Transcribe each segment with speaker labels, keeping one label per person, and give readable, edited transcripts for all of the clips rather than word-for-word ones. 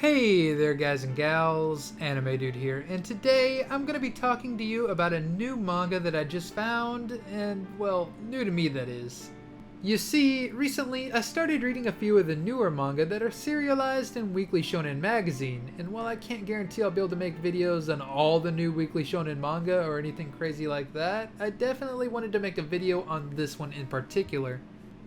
Speaker 1: Hey there guys and gals, Anime Dude here, and today I'm going to be talking to you about a new manga that I just found, and well, new to me that is. You see, recently I started reading a few of the newer manga that are serialized in Weekly Shonen Magaizen, and while I can't guarantee I'll be able to make videos on all the new Weekly Shonen manga or anything crazy like that, I definitely wanted to make a video on this one in particular.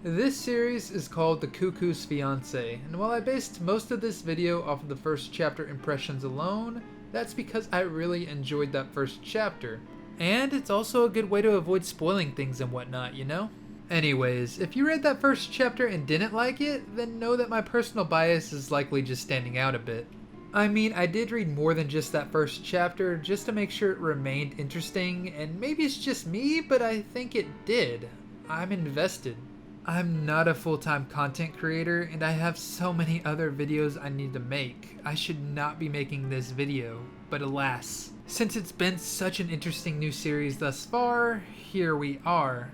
Speaker 1: This series is called The Cuckoo's Fiancee, and while I based most of this video off of the first chapter impressions alone, that's because I really enjoyed that first chapter. And it's also a good way to avoid spoiling things and whatnot, you know? Anyways, if you read that first chapter and didn't like it, then know that my personal bias is likely just standing out a bit. I mean, I did read more than just that first chapter just to make sure it remained interesting, and maybe it's just me, but I think it did. I'm invested. I'm not a full-time content creator, and I have so many other videos I need to make. I should not be making this video, but alas. Since it's been such an interesting new series thus far, here we are.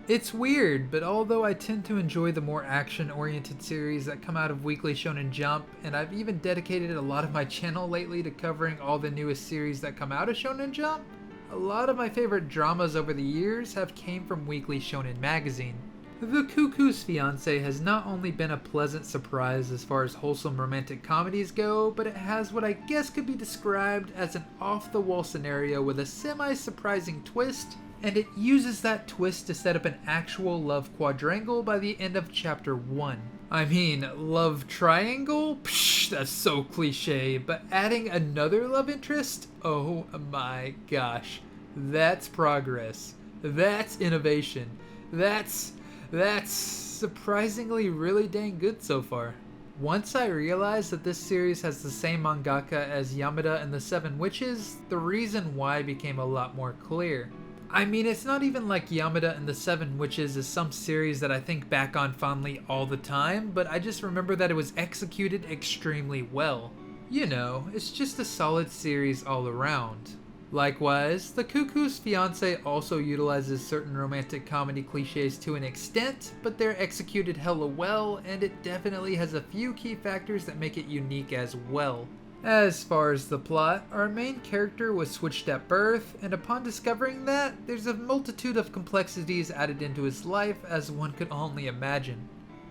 Speaker 1: It's weird, but although I tend to enjoy the more action-oriented series that come out of Weekly Shonen Jump, and I've even dedicated a lot of my channel lately to covering all the newest series that come out of Shonen Jump, a lot of my favorite dramas over the years have came from Weekly Shonen Magaizen. The Cuckoo's Fiancé has not only been a pleasant surprise as far as wholesome romantic comedies go, but it has what I guess could be described as an off-the-wall scenario with a semi-surprising twist, and it uses that twist to set up an actual love quadrangle by the end of chapter 1. I mean, love triangle? Psh, that's so cliche, but adding another love interest? Oh my gosh. That's progress. That's innovation. That's surprisingly really dang good so far. Once I realized that this series has the same mangaka as Yamada and the Seven Witches, the reason why became a lot more clear. I mean, it's not even like Yamada and the Seven Witches is some series that I think back on fondly all the time, but I just remember that it was executed extremely well. You know, it's just a solid series all around. Likewise, The Cuckoo's Fiancé also utilizes certain romantic comedy cliches to an extent, but they're executed hella well, and it definitely has a few key factors that make it unique as well. As far as the plot, our main character was switched at birth, and upon discovering that, there's a multitude of complexities added into his life as one could only imagine.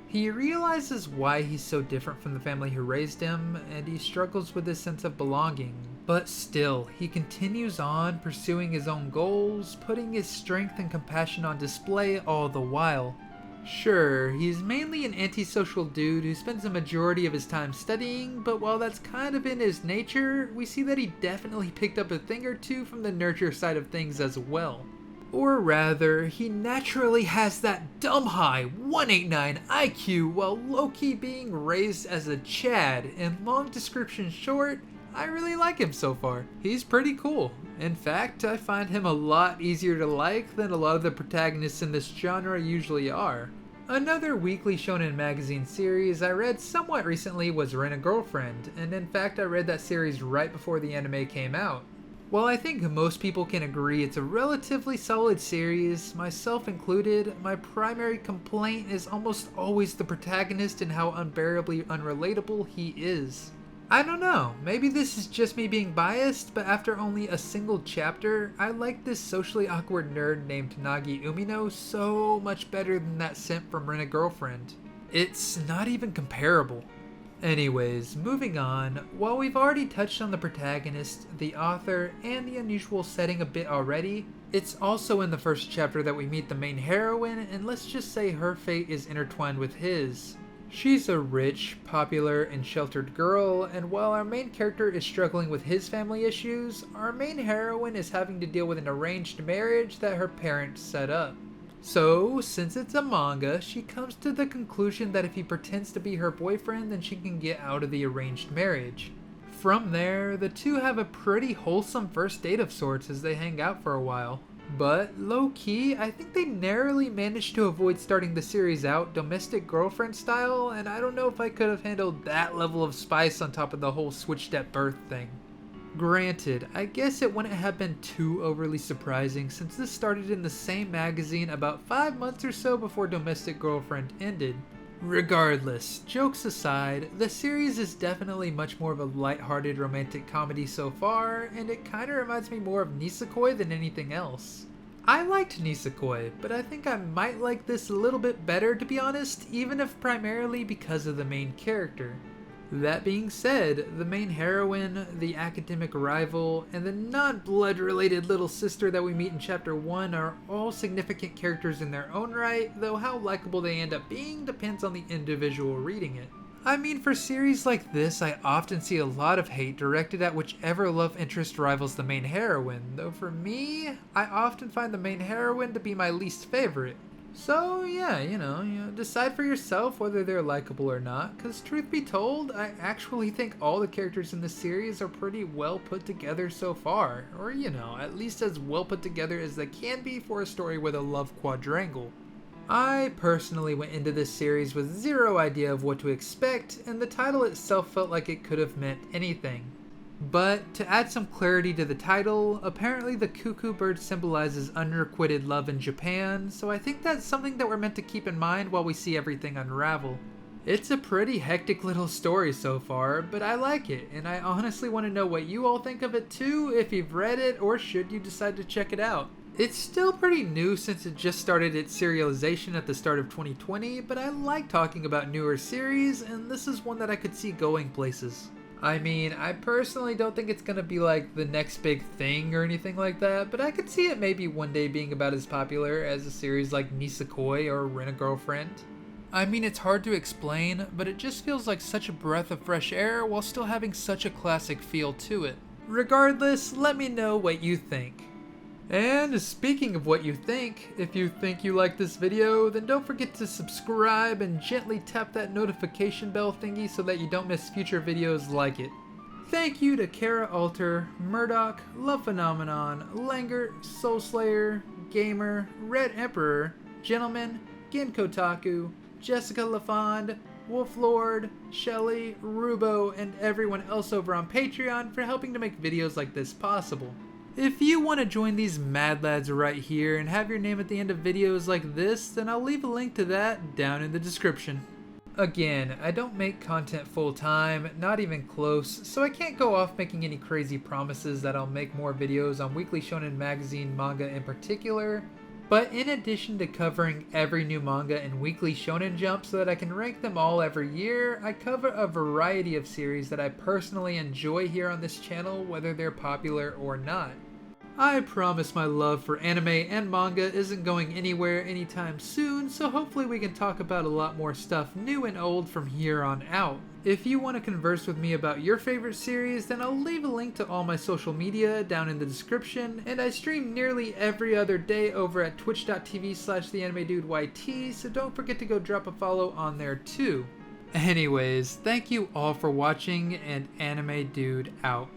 Speaker 1: He realizes why he's so different from the family who raised him, and he struggles with his sense of belonging. But still, he continues on pursuing his own goals, putting his strength and compassion on display all the while. Sure, he's mainly an antisocial dude who spends the majority of his time studying, but while that's kind of in his nature, we see that he definitely picked up a thing or two from the nurture side of things as well. Or rather, he naturally has that dumb high 189 IQ while low-key being raised as a Chad, and long description short, I really like him so far. He's pretty cool. In fact, I find him a lot easier to like than a lot of the protagonists in this genre usually are. Another Weekly Shonen Magazine series I read somewhat recently was Rent-a-Girlfriend, and in fact I read that series right before the anime came out. While I think most people can agree it's a relatively solid series, myself included, my primary complaint is almost always the protagonist and how unbearably unrelatable he is. I don't know, maybe this is just me being biased, but after only a single chapter, I like this socially awkward nerd named Nagi Umino so much better than that simp from Rent-a-Girlfriend. It's not even comparable. Anyways, moving on, while we've already touched on the protagonist, the author, and the unusual setting a bit already, it's also in the first chapter that we meet the main heroine, and let's just say her fate is intertwined with his. She's a rich, popular, and sheltered girl, and while our main character is struggling with his family issues, our main heroine is having to deal with an arranged marriage that her parents set up. So, since it's a manga, she comes to the conclusion that if he pretends to be her boyfriend, then she can get out of the arranged marriage. From there, the two have a pretty wholesome first date of sorts as they hang out for a while. But, low-key, I think they narrowly managed to avoid starting the series out domestic girlfriend style, and I don't know if I could have handled that level of spice on top of the whole switched at birth thing. Granted, I guess it wouldn't have been too overly surprising since this started in the same magazine about 5 months or so before Domestic Girlfriend ended. Regardless, jokes aside, the series is definitely much more of a lighthearted romantic comedy so far, and it kinda reminds me more of Nisekoi than anything else. I liked Nisekoi, but I think I might like this a little bit better to be honest, even if primarily because of the main character. That being said, the main heroine, the academic rival, and the non-blood related little sister that we meet in chapter 1 are all significant characters in their own right, though how likable they end up being depends on the individual reading it. I mean, for series like this, I often see a lot of hate directed at whichever love interest rivals the main heroine, though for me, I often find the main heroine to be my least favorite. So yeah, you know, decide for yourself whether they're likable or not, because truth be told, I actually think all the characters in this series are pretty well put together so far, or at least as well put together as they can be for a story with a love quadrangle. I personally went into this series with zero idea of what to expect, and the title itself felt like it could have meant anything. But to add some clarity to the title, apparently the cuckoo bird symbolizes unrequited love in Japan, so I think that's something that we're meant to keep in mind while we see everything unravel. It's a pretty hectic little story so far, but I like it, and I honestly want to know what you all think of it too, if you've read it or should you decide to check it out. It's still pretty new since it just started its serialization at the start of 2020, but I like talking about newer series, and this is one that I could see going places. I mean, I personally don't think it's gonna be like the next big thing or anything like that, but I could see it maybe one day being about as popular as a series like Nisekoi or Rent-A-Girlfriend. I mean, it's hard to explain, but it just feels like such a breath of fresh air while still having such a classic feel to it. Regardless, let me know what you think. And speaking of what you think, if you think you like this video, then don't forget to subscribe and gently tap that notification bell thingy so that you don't miss future videos like it. Thank you to Kara Alter, Murdoch, Love Phenomenon, Langer, Soulslayer, Gamer, Red Emperor, Gentleman, Genkotaku, Jessica LaFond, Wolflord, Shelly, Rubo, and everyone else over on Patreon for helping to make videos like this possible. If you want to join these mad lads right here and have your name at the end of videos like this, then I'll leave a link to that down in the description. Again, I don't make content full time, not even close, so I can't go off making any crazy promises that I'll make more videos on Weekly Shonen Magazine manga in particular. But in addition to covering every new manga in Weekly Shonen Jump so that I can rank them all every year, I cover a variety of series that I personally enjoy here on this channel, whether they're popular or not. I promise my love for anime and manga isn't going anywhere anytime soon, so hopefully we can talk about a lot more stuff new and old from here on out. If you want to converse with me about your favorite series, then I'll leave a link to all my social media down in the description, and I stream nearly every other day over at twitch.tv/theanimedudeYT, so don't forget to go drop a follow on there too. Anyways, thank you all for watching, and Anime Dude out.